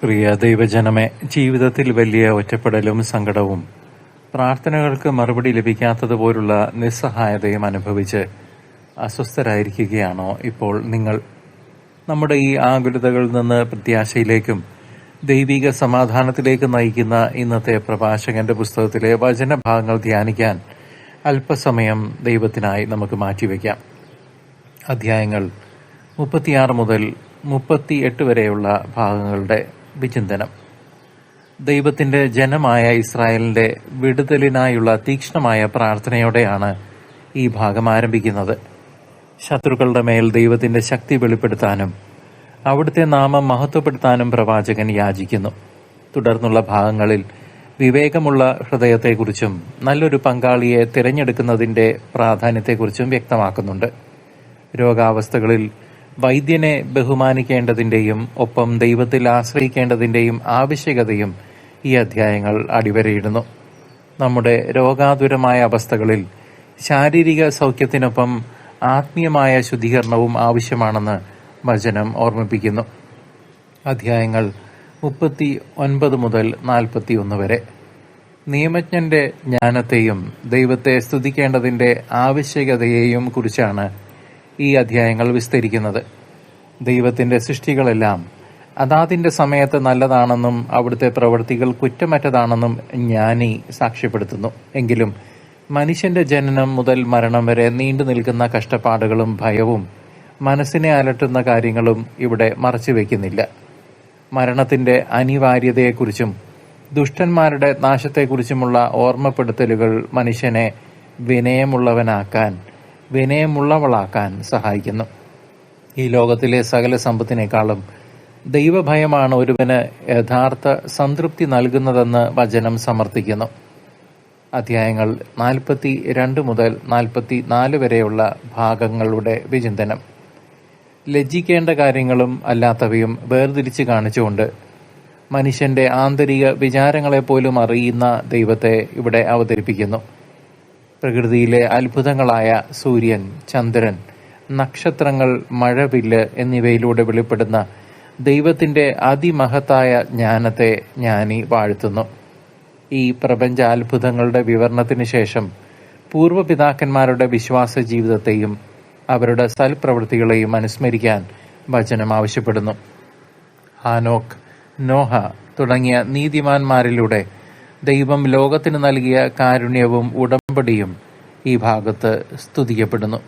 പ്രിയ ദൈവജനമേ, ജീവിതത്തിൽ വലിയ ഒറ്റപ്പെടലും സങ്കടവും പ്രാർത്ഥനകൾക്ക് മറുപടി ലഭിക്കാത്തതുപോലുള്ള നിസ്സഹായതയും അനുഭവിച്ച് അസ്വസ്ഥരായിരിക്കുകയാണോ ഇപ്പോൾ നിങ്ങൾ? നമ്മുടെ ഈ ആകുലതകളിൽ നിന്ന് പ്രത്യാശയിലേക്കും ദൈവിക സമാധാനത്തിലേക്ക് നയിക്കുന്ന ഇന്നത്തെ പ്രഭാഷകന്റെ പുസ്തകത്തിലെ വചനഭാഗങ്ങൾ ധ്യാനിക്കാൻ അല്പസമയം ദൈവത്തിനായി നമുക്ക് മാറ്റിവെക്കാം. അധ്യായങ്ങൾ 36 മുതൽ 38 വരെയുള്ള ഭാഗങ്ങളുടെ വിചിന്തനം. ദൈവത്തിന്റെ ജനമായ ഇസ്രായേലിന്റെ വിടുതലിനായുള്ള തീക്ഷ്ണമായ പ്രാർത്ഥനയോടെയാണ് ഈ ഭാഗം ആരംഭിക്കുന്നത്. ശത്രുക്കളുടെ മേൽ ദൈവത്തിന്റെ ശക്തി വെളിപ്പെടുത്താനും അവിടുത്തെ നാമം മഹത്വപ്പെടുത്താനും പ്രവാചകൻ യാചിക്കുന്നു. തുടർന്നുള്ള ഭാഗങ്ങളിൽ വിവേകമുള്ള ഹൃദയത്തെക്കുറിച്ചും നല്ലൊരു പങ്കാളിയെ തിരഞ്ഞെടുക്കുന്നതിന്റെ പ്രാധാന്യത്തെക്കുറിച്ചും വ്യക്തമാക്കുന്നുണ്ട്. രോഗാവസ്ഥകളിൽ വൈദ്യനെ ബഹുമാനിക്കേണ്ടതിന്റെയും ഒപ്പം ദൈവത്തിൽ ആശ്രയിക്കേണ്ടതിന്റെയും ആവശ്യകതയും ഈ അധ്യായങ്ങൾ അടിവരയിടുന്നു. നമ്മുടെ രോഗാതുരമായ അവസ്ഥകളിൽ ശാരീരിക സൗഖ്യത്തിനൊപ്പം ആത്മീയമായ ശുദ്ധീകരണവും ആവശ്യമാണെന്ന് വചനം ഓർമ്മിപ്പിക്കുന്നു. അധ്യായങ്ങൾ 39 മുതൽ 41 വരെ നിയമജ്ഞന്റെ ജ്ഞാനത്തെയും ദൈവത്തെ സ്തുതിക്കേണ്ടതിന്റെ ആവശ്യകതയെയും കുറിച്ചാണ് ഈ അധ്യായങ്ങൾ വിസ്തരിക്കുന്നത്. ദൈവത്തിന്റെ സൃഷ്ടികളെല്ലാം അതാതിന്റെ സമയത്ത് നല്ലതാണെന്നും അവിടുത്തെ പ്രവൃത്തികൾ കുറ്റമറ്റതാണെന്നും ജ്ഞാനി സാക്ഷ്യപ്പെടുത്തുന്നു. എങ്കിലും മനുഷ്യന്റെ ജനനം മുതൽ മരണം വരെ നീണ്ടു നിൽക്കുന്ന കഷ്ടപ്പാടുകളും ഭയവും മനസ്സിനെ അലട്ടുന്ന കാര്യങ്ങളും ഇവിടെ മറച്ചുവെക്കുന്നില്ല. മരണത്തിന്റെ അനിവാര്യതയെക്കുറിച്ചും ദുഷ്ടന്മാരുടെ നാശത്തെക്കുറിച്ചുമുള്ള ഓർമ്മപ്പെടുത്തലുകൾ മനുഷ്യനെ വിനയമുള്ളവളാക്കാൻ സഹായിക്കുന്നു. ഈ ലോകത്തിലെ സകല സമ്പത്തിനേക്കാളും ദൈവഭയമാണ് ഒരുവന് യഥാർത്ഥ സംതൃപ്തി നൽകുന്നതെന്ന് വചനം സമർത്ഥിക്കുന്നു. അധ്യായങ്ങൾ 42 മുതൽ 44 വരെയുള്ള ഭാഗങ്ങളുടെ വിചിന്തനം. ലജ്ജിക്കേണ്ട കാര്യങ്ങളും അല്ലാത്തവയും വേർതിരിച്ച് കാണിച്ചുകൊണ്ട് മനുഷ്യന്റെ ആന്തരിക വിചാരങ്ങളെപ്പോലും അറിയുന്ന ദൈവത്തെ ഇവിടെ അവതരിപ്പിക്കുന്നു. പ്രകൃതിയിലെ അത്ഭുതങ്ങളായ സൂര്യൻ, ചന്ദ്രൻ, നക്ഷത്രങ്ങൾ, മഴവില്ല് എന്നിവയിലൂടെ വെളിപ്പെടുന്ന ദൈവത്തിന്റെ അതിമഹത്തായ ജ്ഞാനത്തെ ജ്ഞാനി വാഴ്ത്തുന്നു. ഈ പ്രപഞ്ച അത്ഭുതങ്ങളുടെ വിവരണത്തിന് ശേഷം പൂർവ്വപിതാക്കന്മാരുടെ വിശ്വാസ ജീവിതത്തെയും അവരുടെ സൽപ്രവൃത്തികളെയും അനുസ്മരിക്കാൻ വചനം ആവശ്യപ്പെടുന്നു. ഹാനോക്ക്, നോഹ തുടങ്ങിയ നീതിമാന്മാരിലൂടെ ദൈവം ലോകത്തിന് നൽകിയ കാരുണ്യവും ഉടമ്പടിയും ഈ ഭാഗത്ത് സ്തുതിക്കപ്പെടുന്നു.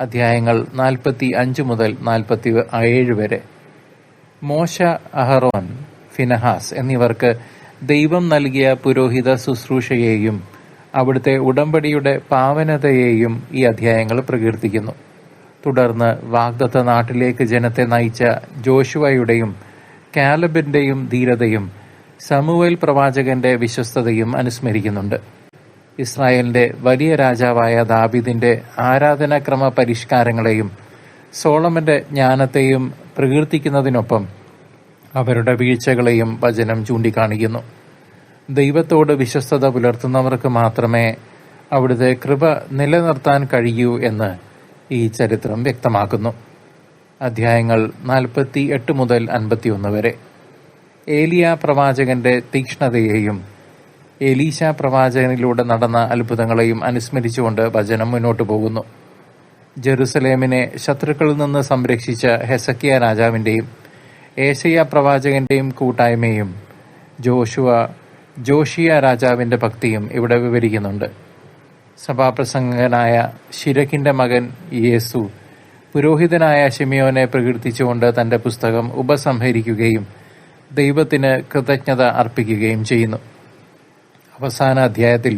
അധ്യായങ്ങൾ 45 മുതൽ 47 വരെ മോശ, അഹറോൻ, ഫിനഹാസ് എന്നിവർക്ക് ദൈവം നൽകിയ പുരോഹിത ശുശ്രൂഷയെയും അവിടുത്തെ ഉടമ്പടിയുടെ പാവനതയെയും ഈ അധ്യായങ്ങൾ പ്രകീർത്തിക്കുന്നു. തുടർന്ന് വാഗ്ദത്ത നാട്ടിലേക്ക് ജനത്തെ നയിച്ച ജോഷുവയുടെയും കാലബിന്റെയും ധീരതയും സമൂവേൽ പ്രവാചകന്റെ വിശ്വസ്തതയും അനുസ്മരിക്കുന്നുണ്ട്. ഇസ്രായേലിന്റെ വലിയ രാജാവായ ദാവീദിന്റെ ആരാധനാക്രമ പരിഷ്കാരങ്ങളെയും സോളമന്റെ ജ്ഞാനത്തെയും പ്രകീർത്തിക്കുന്നതിനൊപ്പം അവരുടെ വീഴ്ചകളെയും വചനം ചൂണ്ടിക്കാണിക്കുന്നു. ദൈവത്തോട് വിശ്വസ്തത പുലർത്തുന്നവർക്ക് മാത്രമേ അവിടുത്തെ കൃപ നിലനിർത്താൻ കഴിയൂ എന്ന് ഈ ചരിത്രം വ്യക്തമാക്കുന്നു. അധ്യായങ്ങൾ 48 മുതൽ 51 വരെ ഏലിയ പ്രവാചകന്റെ തീക്ഷ്ണതയെയും എലീശ പ്രവാചകനിലൂടെ നടന്ന അത്ഭുതങ്ങളെയും അനുസ്മരിച്ചുകൊണ്ട് വചനം മുന്നോട്ടു പോകുന്നു. ജെറുസലേമിനെ ശത്രുക്കളിൽ നിന്ന് സംരക്ഷിച്ച ഹെസക്കിയ രാജാവിന്റെയും ഏശയ്യ പ്രവാചകന്റെയും കൂട്ടായ്മയും ജോഷിയ രാജാവിന്റെ ഭക്തിയും ഇവിടെ വിവരിക്കുന്നുണ്ട്. സഭാപ്രസംഗകനായ ശിരക്കിന്റെ മകൻ യേസു പുരോഹിതനായ ശിമിയോനെ പ്രകീർത്തിച്ചുകൊണ്ട് തന്റെ പുസ്തകം ഉപസംഹരിക്കുകയും ദൈവത്തിന് കൃതജ്ഞത അർപ്പിക്കുകയും ചെയ്യുന്നു. അവസാന അധ്യായത്തിൽ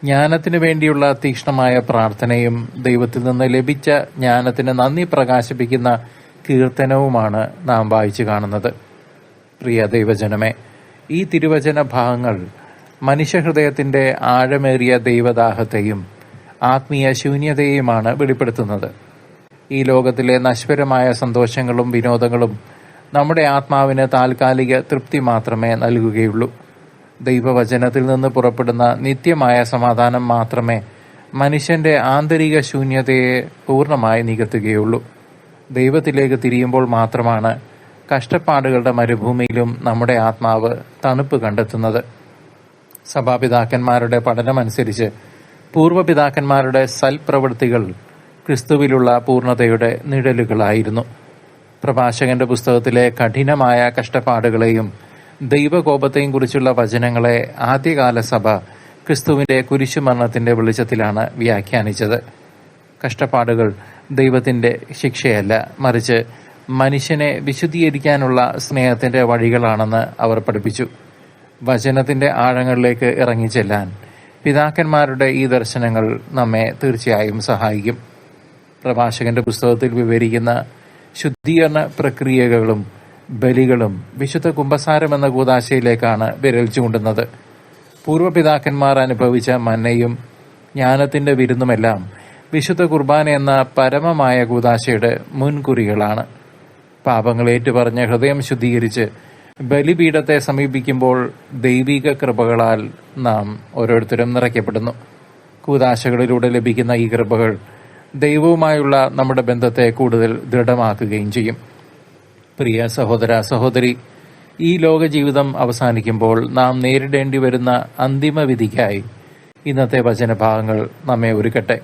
ജ്ഞാനത്തിനു വേണ്ടിയുള്ള തീക്ഷ്ണമായ പ്രാർത്ഥനയും ദൈവത്തിൽ നിന്ന് ലഭിച്ച ജ്ഞാനത്തിന് നന്ദി പ്രകാശിപ്പിക്കുന്ന കീർത്തനവുമാണ് നാം വായിച്ചു കാണുന്നത്. പ്രിയ ദൈവജനമേ, ഈ തിരുവചന ഭാഗങ്ങൾ മനുഷ്യഹൃദയത്തിന്റെ ആഴമേറിയ ദൈവദാഹത്തെയും ആത്മീയ ശൂന്യതയെയുമാണ് വെളിപ്പെടുത്തുന്നത്. ഈ ലോകത്തിലെ നശ്വരമായ സന്തോഷങ്ങളും വിനോദങ്ങളും നമ്മുടെ ആത്മാവിന് താൽക്കാലിക തൃപ്തി മാത്രമേ നൽകുകയുള്ളൂ. ദൈവവചനത്തിൽ നിന്ന് പുറപ്പെടുന്ന നിത്യമായ സമാധാനം മാത്രമേ മനുഷ്യന്റെ ആന്തരിക ശൂന്യതയെ പൂർണ്ണമായി നികത്തുകയുള്ളൂ. ദൈവത്തിലേക്ക് തിരിയുമ്പോൾ മാത്രമാണ് കഷ്ടപ്പാടുകളുടെ മരുഭൂമിയിലും നമ്മുടെ ആത്മാവ് തണുപ്പ് കണ്ടെത്തുന്നത്. സഭാപിതാക്കന്മാരുടെ പഠനമനുസരിച്ച് പൂർവ്വപിതാക്കന്മാരുടെ സൽപ്രവൃത്തികൾ ക്രിസ്തുവിലുള്ള പൂർണ്ണതയുടെ നിഴലുകളായിരുന്നു. പ്രഭാഷകന്റെ പുസ്തകത്തിലെ കഠിനമായ കഷ്ടപ്പാടുകളെയും ദൈവകോപത്തെയും കുറിച്ചുള്ള വചനങ്ങളെ ആദ്യകാല സഭ ക്രിസ്തുവിന്റെ കുരിശുമരണത്തിന്റെ വെളിച്ചത്തിലാണ് വ്യാഖ്യാനിച്ചത്. കഷ്ടപ്പാടുകൾ ദൈവത്തിന്റെ ശിക്ഷയല്ല, മറിച്ച് മനുഷ്യനെ വിശുദ്ധീകരിക്കാനുള്ള സ്നേഹത്തിന്റെ വഴികളാണെന്ന് അവർ പഠിപ്പിച്ചു. വചനത്തിന്റെ ആഴങ്ങളിലേക്ക് ഇറങ്ങിച്ചെല്ലാൻ പിതാക്കന്മാരുടെ ഈ ദർശനങ്ങൾ നമ്മെ തീർച്ചയായും സഹായിക്കും. പ്രഭാഷകന്റെ പുസ്തകത്തിൽ വിവരിക്കുന്ന ശുദ്ധീകരണ പ്രക്രിയകളും ബലികളും വിശുദ്ധ കുമ്പസാരം എന്ന കൂദാശയിലേക്കാണ് വിരൽ ചൂണ്ടുന്നത്. പൂർവ്വപിതാക്കന്മാർ അനുഭവിച്ച മന്നയും ജ്ഞാനത്തിന്റെ വിരുന്നുമെല്ലാം വിശുദ്ധ കുർബാന എന്ന പരമമായ കൂദാശയുടെ മുൻകുറികളാണ്. പാപങ്ങൾ ഏറ്റുപറഞ്ഞ് ഹൃദയം ശുദ്ധീകരിച്ച് ബലിപീഠത്തെ സമീപിക്കുമ്പോൾ ദൈവിക കൃപകളാൽ നാം ഓരോരുത്തരും നിറയ്ക്കപ്പെടുന്നു. കൂദാശകളിലൂടെ ലഭിക്കുന്ന ഈ കൃപകൾ ദൈവവുമായുള്ള നമ്മുടെ ബന്ധത്തെ കൂടുതൽ ദൃഢമാക്കുകയും ചെയ്യും. പ്രിയ സഹോദര സഹോദരി, ഈ ലോക ജീവിതം അവസാനിക്കുമ്പോൾ നാം നേരിടേണ്ടി വരുന്ന അന്തിമ വിധിക്കായി ഇന്നത്തെ വചനഭാഗങ്ങൾ നമ്മെ ഒരുക്കട്ടെ.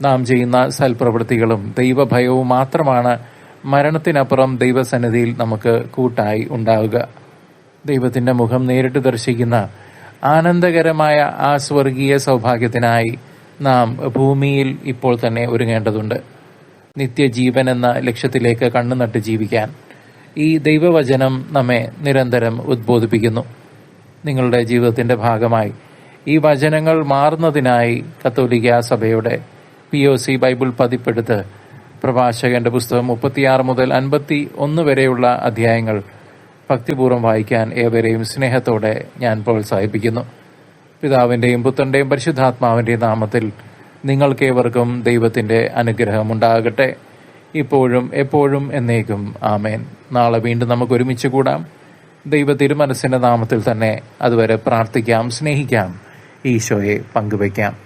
നാം ചെയ്യുന്ന സൽപ്രവൃത്തികളും ദൈവഭയവും മാത്രമാണ് മരണത്തിനപ്പുറം ദൈവസന്നിധിയിൽ നമുക്ക് കൂട്ടായി ഉണ്ടാവുക. ദൈവത്തിന്റെ മുഖം നേരിട്ട് ദർശിക്കുന്ന ആനന്ദകരമായ ആ സ്വർഗീയ സൗഭാഗ്യത്തിനായി നാം ഭൂമിയിൽ ഇപ്പോൾ തന്നെ ഒരുങ്ങേണ്ടതുണ്ട്. നിത്യജീവൻ എന്ന ലക്ഷ്യത്തിലേക്ക് കണ്ണുനട്ട് ജീവിക്കാൻ ഈ ദൈവവചനം നമ്മെ നിരന്തരം ഉദ്ബോധിപ്പിക്കുന്നു. നിങ്ങളുടെ ജീവിതത്തിന്റെ ഭാഗമായി ഈ വചനങ്ങൾ മാറുന്നതിനായി കത്തോലിക്ക സഭയുടെ POC ബൈബിൾ പതിപ്പെടുത്ത് പ്രഭാഷകന്റെ പുസ്തകം 36 മുതൽ 51 വരെയുള്ള അധ്യായങ്ങൾ ഭക്തിപൂർവ്വം വായിക്കാൻ ഏവരെയും സ്നേഹത്തോടെ ഞാൻ പ്രോത്സാഹിപ്പിക്കുന്നു. പിതാവിന്റെയും പുത്രന്റെയും പരിശുദ്ധാത്മാവിന്റെയും നാമത്തിൽ നിങ്ങൾക്കേവർക്കും ദൈവത്തിന്റെ അനുഗ്രഹമുണ്ടാകട്ടെ, ഇപ്പോഴും എപ്പോഴും എന്നേക്കും. ആമേൻ. നാളെ വീണ്ടും നമുക്ക് ഒരുമിച്ച് കൂടാം. ദൈവ തിരുമനസ്സിന്റെ നാമത്തിൽ തന്നെ. അതുവരെ പ്രാർത്ഥിക്കാം, സ്നേഹിക്കാം, ഈശോയെ പങ്കുവയ്ക്കാം.